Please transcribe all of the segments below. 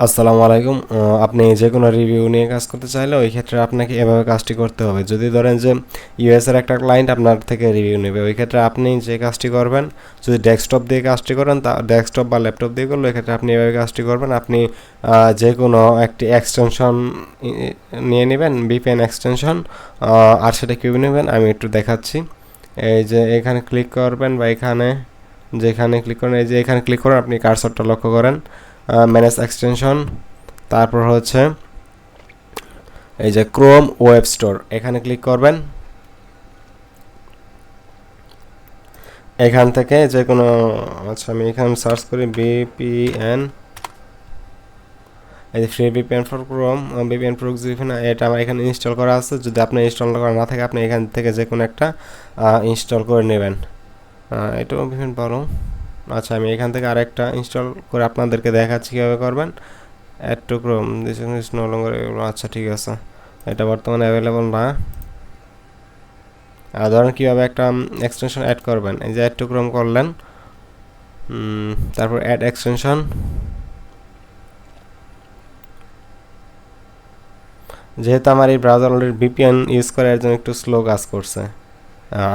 আসসালামু আলাইকুম। আপনি যে কোনো রিভিউ নিয়ে কাজ করতে চাইলে ওই ক্ষেত্রে আপনাকে এভাবে কাজটি করতে হবে। যদি ধরেন যে ইউএসের একটা ক্লায়েন্ট আপনার থেকে রিভিউ নেবে, ওই ক্ষেত্রে আপনি যে কাজটি করবেন, যদি ডেস্কটপ দিয়ে কাজটি করেন, তা ডেস্কটপ বা ল্যাপটপ দিয়ে করলে ওই ক্ষেত্রে আপনি এভাবে কাজটি করবেন। আপনি যে কোনো একটি এক্সটেনশন নিয়ে নেবেন, ভিপিএন এক্সটেনশন, আর সেটা কীভাবে নেবেন আমি একটু দেখাচ্ছি। এই যে এখানে ক্লিক করবেন বা এখানে যেখানে ক্লিক করেন, এই যে এখানে ক্লিক করেন, আপনি কার্সরটা লক্ষ্য করেন, ম্যানেজ এক্সটেনশন, তারপর হচ্ছে এই যে ক্রোম ওয়েব স্টোর, এখানে ক্লিক করবেন। এখান থেকে যে কোনো, আচ্ছা আমি এখানে সার্চ করি বিপিএন, এই যে free VPN for Chrome, VPN proxy, এটা আমার এখানে ইনস্টল করা আছে। যদি আপনি ইনস্টল করা না থাকে, আপনি এখান থেকে যে কোনো একটা ইনস্টল করে নেবেন। এটাও বিভিন্ন বড়। আচ্ছা আমি এখান থেকে আরেকটা ইনস্টল করে আপনাদেরকে দেখাচ্ছি কীভাবে করবেন। Add to Chrome, this is no longer. আচ্ছা ঠিক আছে, এটা বর্তমানে অ্যাভেলেবল না। ধরেন কীভাবে একটা এক্সটেনশন অ্যাড করবেন, এই যে অ্যাড টু ক্রোম করলেন, তারপর অ্যাড এক্সটেনশন। যেহেতু আমার এই ব্রাউজার অলরেডি ভিপিএন ইউজ করে, এর জন্য একটু স্লো কাজ করছে।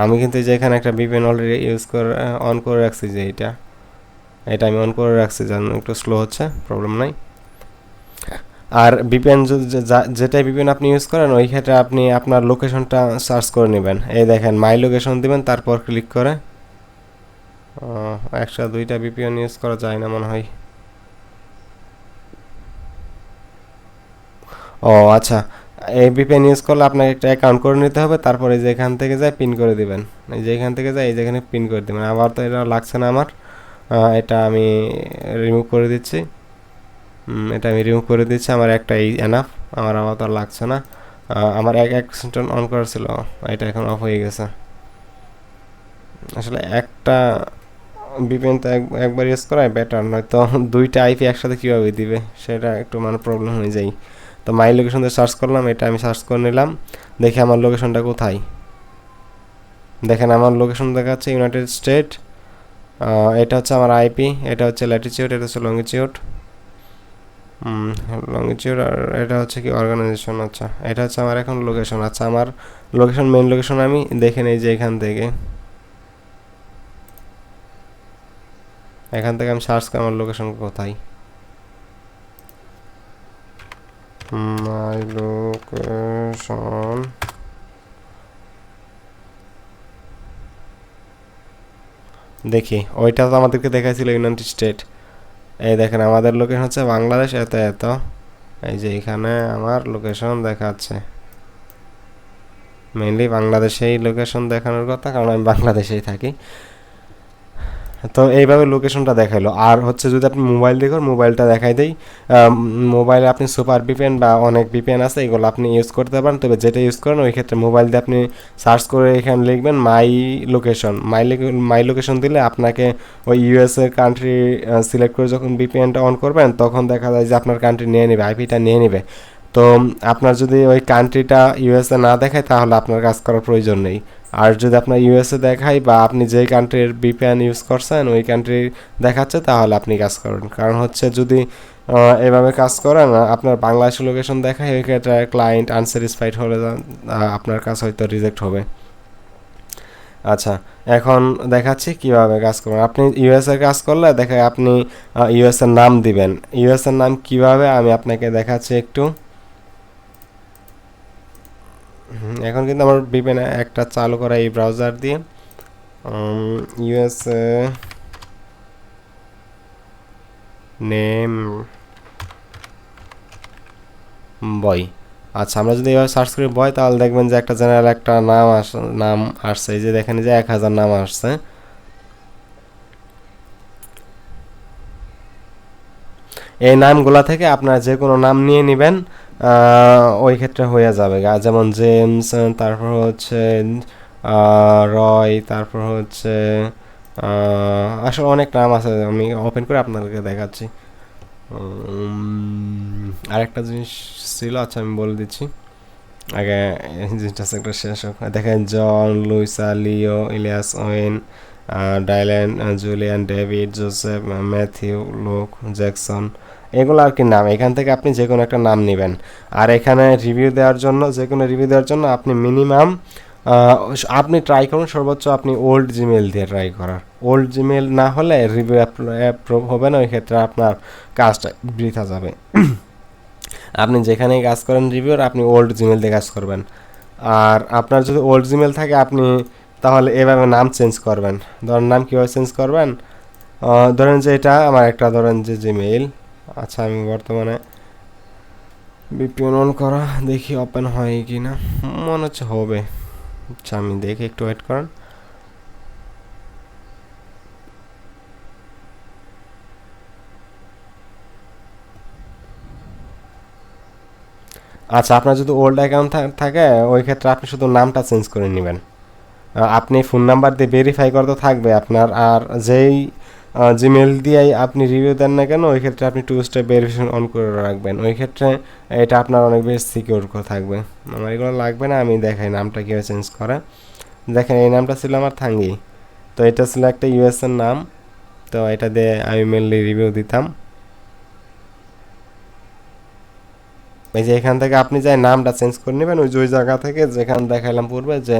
আমি কিন্তু যে এখানে একটা ভিপিএন অলরেডি ইউজ করে অন করে রাখছি, যে এটা আমি অন করে রাখছি, যেন একটু স্লো হচ্ছে, প্রবলেম নাই। আর ভিপিএন যেটাই ভিপিএন আপনি ইউজ করেন, ওই ক্ষেত্রে আপনি আপনার লোকেশনটা সার্চ করে নেবেন। এই দেখেন মাই লোকেশন দিবেন, তারপর ক্লিক করে। একসাথে দুইটা ভিপিএন ইউজ করা যায় না মনে হয়। ও আচ্ছা, এই ভিপিএন ইউজ করলে আপনাকে একটা অ্যাকাউন্ট করে নিতে হবে, তারপরে যে এখান থেকে যায় পিন করে দিবেন। এই যে এখান থেকে যায় এই যেখানে পিন করে দিবেন। আবার তো এটা লাগছে না আমার, এটা আমি রিমুভ করে দিচ্ছি। আমার একটাই এনাফ, আমার তো আর লাগছে না। আমার এক এক্সটেনশন অন করা ছিল, এটা এখন অফ হয়ে গেছে। আসলে একটা ভিপিএন তো একবার ইউজ করাই বেটার, নয়তো দুইটা আইপি একসাথে কীভাবে দিবে, সেটা একটু মানে প্রবলেম হয়ে যায়। তো মাই লোকেশন দিয়ে সার্চ করলাম, এটা আমি সার্চ করে নিলাম। দেখি আমার লোকেশনটা কোথায়। দেখেন আমার লোকেশন দেখাচ্ছে ইউনাইটেড স্টেট। এটা হচ্ছে আমার আইপি, এটা হচ্ছে ল্যাটিচিউড, এটা হচ্ছে লঙ্গিচিউড, লঙ্গিচিউড, আর এটা হচ্ছে কি অর্গানাইজেশন। আচ্ছা এটা হচ্ছে আমার এখন লোকেশন। আচ্ছা আমার লোকেশন, মেইন লোকেশন আমি দেখে নেই যে এখান থেকে আমি সার্চ করি আমার লোকেশন কোথায়। মাই লোকেশন, দেখি ওইটা তো আমাদেরকে দেখাইছিল ইউনাইটেড স্টেট। এই দেখেন আমাদের লোকেশন হচ্ছে বাংলাদেশ, এত এত। এই যে এখানে আমার লোকেশন দেখাচ্ছে, মেইনলি বাংলাদেশেই লোকেশন দেখানোর কথা, কারণ আমি বাংলাদেশেই থাকি। তো এইভাবে লোকেশনটা দেখাইলো। আর হচ্ছে যদি আপনি মোবাইল দেখেন, মোবাইলটা দেখাই দেই। মোবাইলে আপনি সুপার ভিপিএন বা অনেক ভিপিএন আছে, এগুলো আপনি ইউজ করতে পারেন। তবে যেটা ইউজ করেন ওই ক্ষেত্রে মোবাইল দিয়ে আপনি সার্চ করে এখানে লিখবেন মাই লোকেশন। মাই লোকেশন দিলে আপনাকে ওই ইউএসএর কান্ট্রি সিলেক্ট করে যখন ভিপিএনটা অন করবেন, তখন দেখা যায় যে আপনার কান্ট্রি নিয়ে নেবে, আইপিটা নিয়ে নেবে। তো আপনার যদি ওই কান্ট্রিটা ইউএসএ না দেখায়, তাহলে আপনার কাজ করার প্রয়োজন নেই। আর যদি আপনার ইউএসএ দেখায় বা আপনি যেই কান্ট্রির ভিপিএন ইউজ করছেন ওই কান্ট্রি দেখাচ্ছে, তাহলে আপনি কাজ করেন। কারণ হচ্ছে যদি এভাবে কাজ করেন, আপনার বাংলাদেশের লোকেশন দেখায়, ওই ক্ষেত্রে ক্লায়েন্ট আনস্যাটিসফাইড হলে আপনার কাজ হয়তো রিজেক্ট হবে। আচ্ছা এখন দেখাচ্ছি কিভাবে কাজ করবেন। আপনি ইউএসএর কাজ করলে দেখায় আপনি ইউএসএর নাম দিবেন। ইউএসএর নাম কিভাবে আমি আপনাকে দেখাচ্ছি একটু। এখন কিন্তু আমার ভিপিএন একটা চালু করা এই ব্রাউজার দিয়ে, ইউএসএ নেম বয়। আচ্ছা আমরা যদি এবার সার্চ করি বয়, তাহলে দেখবেন যে একটা জেনারেল একটা নাম আসছে। এই যে দেখেন যে 1000 নাম আসছে। এই নামগুলা থেকে আপনারা যে কোনো নাম নিয়ে নেবেন, ওই ক্ষেত্রে হয়ে যাবে। যেমন জেমস, তারপর হচ্ছে রয়, তারপর হচ্ছে আসলে অনেক নাম আছে, আমি ওপেন করে আপনাদেরকে দেখাচ্ছি। আরেকটা জিনিস ছিল, আচ্ছা আমি বলে দিচ্ছি আগে, জিনিসটা একটা শেষ হোক। দেখেন John, Luisa, Leo, Elias, Owen, Dylan, Julian, David, Joseph, Matthew, Luke, Jackson, এগুলো আর কি নাম, এখান থেকে আপনি যে কোনো একটা নাম নেবেন। আর এখানে রিভিউ দেওয়ার জন্য, যে কোনো রিভিউ দেওয়ার জন্য আপনি মিনিমাম আপনি ট্রাই করুন সর্বোচ্চ আপনি ওল্ড জিমেল দিয়ে ট্রাই করার। ওল্ড জিমেল না হলে রিভিউ অ্যাপ্রুভ হবে না, ওই ক্ষেত্রে আপনার কাজটা বৃথা যাবে। আপনি যেখানেই কাজ করেন রিভিউর, আপনি ওল্ড জিমেল দিয়ে কাজ করবেন। আর আপনার যদি ওল্ড জিমেল থাকে আপনি তাহলে এভাবে নাম চেঞ্জ করবেন। ধরেন নাম কীভাবে চেঞ্জ করবেন, ধরেন যে এটা আমার একটা ধরেন যে জিমেইল, আচ্ছা আমি বর্তমানে ভিপিএন অন করা, দেখি ওপেন হয় কি না, মনে হচ্ছে হবে। আচ্ছা আমি দেখি, একটু ওয়েট করেন। আচ্ছা আপনার যদি ওল্ড অ্যাকাউন্ট থাকে ওই ক্ষেত্রে আপনি শুধু নামটা চেঞ্জ করে নেবেন। আপনি ফোন নাম্বার দিয়ে ভেরিফাই করতে থাকবে আপনার, আর যেই জিমেল দিয়েই আপনি রিভিউ দেন না কেন ওই ক্ষেত্রে আপনি 2 স্টেপ ভেরিফিকেশন অন করে রাখবেন। ওই ক্ষেত্রে এটা আপনার অনেক বেশি সিকিউর থাকবে। আমার এগুলো লাগবে না, আমি দেখাই নামটা কীভাবে চেঞ্জ করে। দেখেন এই নামটা ছিল আমার থাঙ্গি, তো এটা ছিল একটা ইউএসএর নাম, তো এটা দিয়ে আমি মেনলি রিভিউ দিতাম। এই যে এখান থেকে আপনি যাই নামটা চেঞ্জ করে নেবেন, ওই যে ওই জায়গা থেকে যেখানে দেখাইলাম পূর্বে যে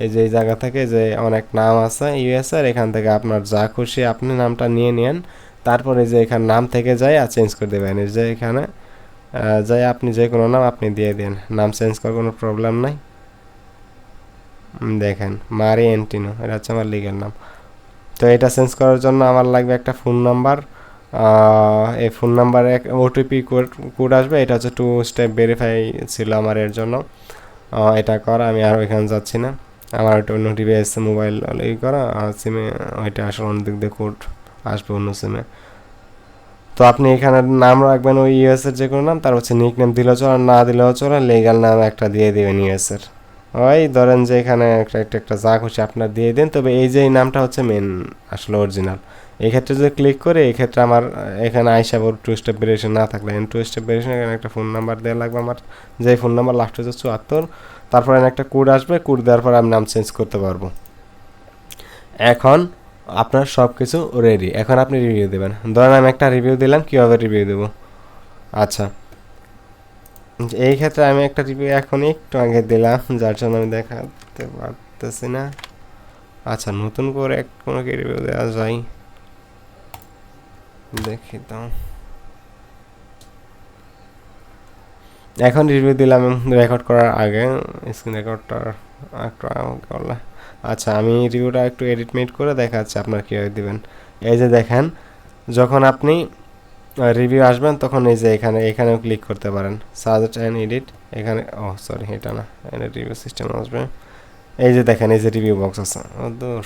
এই যে এই জায়গা থেকে যে অনেক নাম আছে ইউএসএর, এখান থেকে আপনার যা খুশি আপনি নামটা নিয়ে নেন। তারপরে যে এখানে নাম থেকে যাই আর চেঞ্জ করে দেবেন, এই যে এখানে যাই আপনি যে কোনো নাম আপনি দিয়ে দেন, নাম চেঞ্জ করার কোনো প্রবলেম নাই। দেখেন মারি এন্টিনো, এটা হচ্ছে আমার লিগেল নাম। তো এটা চেঞ্জ করার জন্য আমার লাগবে একটা ফোন নাম্বার, এই ফোন নাম্বারে ওটিপি কোড আসবে, এটা হচ্ছে 2 স্টেপ ভেরিফাই ছিল আমার, এর জন্য এটা করা। আমি আর ওইখানে যাচ্ছি না, আমার ওইটা অন্য ডিভাইস মোবাইল ই করা, সিমে ওইটা আসলে অন্য দিক দিয়ে কোড আসবে অন্য সিমে। তো আপনি এখানে নাম রাখবেন ওই ইউএসের যে কোনো নাম, তার হচ্ছে নিক নেম দিলেও চলে, না দিলেও চলে, লিগাল নাম একটা দিয়ে দেবেন ইউএসের। ওই ধরেন যে এখানে একটা যা খুশি আপনার দিয়ে দিন, তবে এই যে এই নামটা হচ্ছে মেন আসলে অরিজিনাল। এই ক্ষেত্রে যদি ক্লিক করে এই ক্ষেত্রে আমার এখানে আইসা বড় 2 স্টেপ ভেরিফিকেশন না থাকলে 2 স্টেপ ভেরিফিকেশন, এখানে একটা ফোন নাম্বার দেওয়া লাগবে আমার, যে ফোন নাম্বার লাস্ট হচ্ছে 74, তারপরে একটা কোড আসবে, কোড দেওয়ার পর আমি নাম চেঞ্জ করতে পারবো। এখন আপনার সব কিছু রেডি, এখন আপনি রিভিউ দেবেন। ধরেন আমি একটা রিভিউ দিলাম, কীভাবে রিভিউ দেবো, আচ্ছা এই ক্ষেত্রে আমি একটা রিভিউ এখন একটু আগে দিলাম, যার জন্য আমি দেখাতে পারতেছি না। আচ্ছা নতুন করে কোনো কি রিভিউ দেওয়া যায়, দেখি তো। এখন রিভিউ দিলাম রেকর্ড করার আগে, স্ক্রিন রেকর্ডটা একটু করলে। আচ্ছা আমি রিভিউটা একটু এডিট মেড করে দেখাচ্ছি আপনার কীভাবে দেবেন। এই যে দেখেন যখন আপনি রিভিউ আসবেন তখন এই যে এখানেও ক্লিক করতে পারেন, সাজেস্ট অ্যান্ড এডিট, এখানে সরি এটা না, এখানে রিভিউ সিস্টেম আসবে। এই যে দেখেন এই যে রিভিউ বক্স আছে, দূর,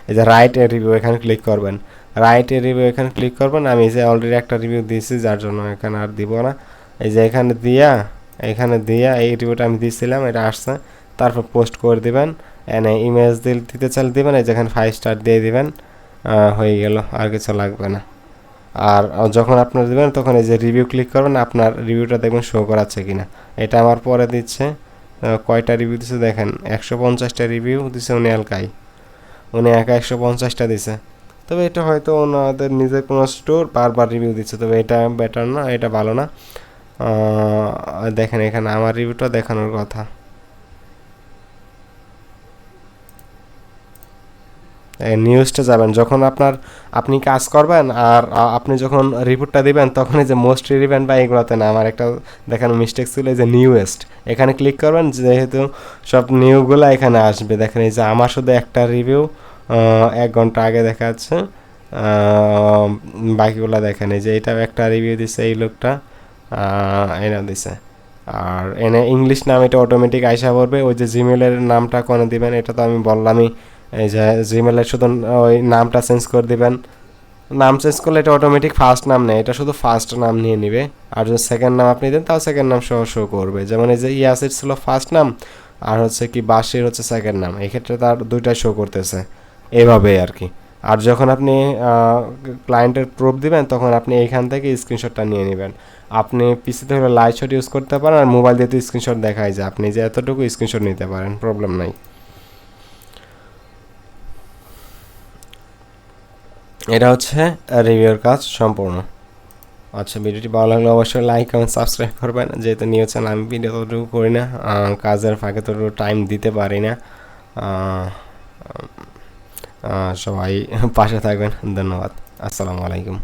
এই যে রাইট এ রিভিউ, এখানে ক্লিক করবেন, রাইট এ রিভিউ এখানে ক্লিক করবেন। আমি যে অলরেডি একটা রিভিউ দিয়েছি যার জন্য এখানে আর দিব না। এই যে এখানে দিয়া এই রিভিউটা আমি দিয়েছিলাম, এটা আসছে, তারপর পোস্ট করে দিবেন, এনে ইমেজ দিতে চাইলে দিবেন, এই যেখানে 5 স্টার দিয়ে দিবেন, হয়ে গেল, আর কিছু লাগবে না। আর যখন আপনার দেবেন তখন এই যে রিভিউ ক্লিক করবেন, আপনার রিভিউটা দেখবেন শো করাচ্ছে কিনা। এটা আমার পরে দিচ্ছে, কয়টা রিভিউ দিচ্ছে দেখেন, 150টা রিভিউ দিচ্ছে উনি এলকাই, উনি একা 150টা দিছে। তবে এটা হয়তো ওনাদের নিজের কোনো স্টোর বারবার রিভিউ দিচ্ছে, তবে এটা বেটার না, এটা ভালো না। দেখেন এখানে আমার রিভিউটা দেখানোর কথা, নিউজটা যাবেন যখন আপনি কাজ করবেন, আর আপনি যখন রিপোর্টটা দিবেন তখন এই যে মোস্ট রিলিভেন্ট বা এগুলোতে না, আমার একটা দেখানো মিস্টেক ছিল, এই যে নিউয়েস্ট এখানে ক্লিক করবেন, যেহেতু সব নিউগুলো এখানে আসবে। দেখেন এই যে আমার শুধু একটা রিভিউ 1 ঘন্টা আগে দেখা যাচ্ছে, বাকিগুলো দেখেন এই যে এটাও একটা রিভিউ দিছে এই লোকটা, এনে দিছে। আর এনে ইংলিশ নাম, এটা অটোমেটিক আইসা পড়বে। ওই যে জিমেলের নামটা কোনে দিবেন এটা তো আমি বললামই, এই যে জিমেলের শুধু ওই নামটা চেঞ্জ করে দিবেন। নাম চেঞ্জ করলে এটা অটোমেটিক ফার্স্ট নাম নেয়, এটা শুধু ফার্স্ট নাম নিয়ে নিবে। আর যদি সেকেন্ড নাম আপনি দেন তাও সেকেন্ড নাম সহ শো করবে। যেমন এই যে ইয়াসির ছিল ফার্স্ট নাম, আর হচ্ছে কি বাসির হচ্ছে সেকেন্ড নাম, এই ক্ষেত্রে তার দুইটাই শো করতেছে, এভাবেই আর কি। আর যখন আপনি ক্লায়েন্টের প্রুফ দিবেন তখন আপনি এইখান থেকে স্ক্রিনশটটা নিয়ে নেবেন। আপনি পিসিতে হলে লাইভ শট ইউজ করতে পারেন, আর মোবাইল দিয়ে তো স্ক্রিনশট দেখাই যায়, আপনি যে এতটুকু স্ক্রিনশট নিতে পারেন, প্রবলেম নাই। এটা হচ্ছে রিভিউর কাজ সম্পূর্ণ। আচ্ছা, ভিডিওটি ভালো লাগলে অবশ্যই লাইক কমেন্ট সাবস্ক্রাইব করবেন। যেহেতু নিউজ চ্যানেল আমি ভিডিও ততটুকু করি না, কাজের ফাঁকে ততটুকু টাইম দিতে পারি না। সবাই পাশে থাকবেন, ধন্যবাদ, আসসালামু আলাইকুম।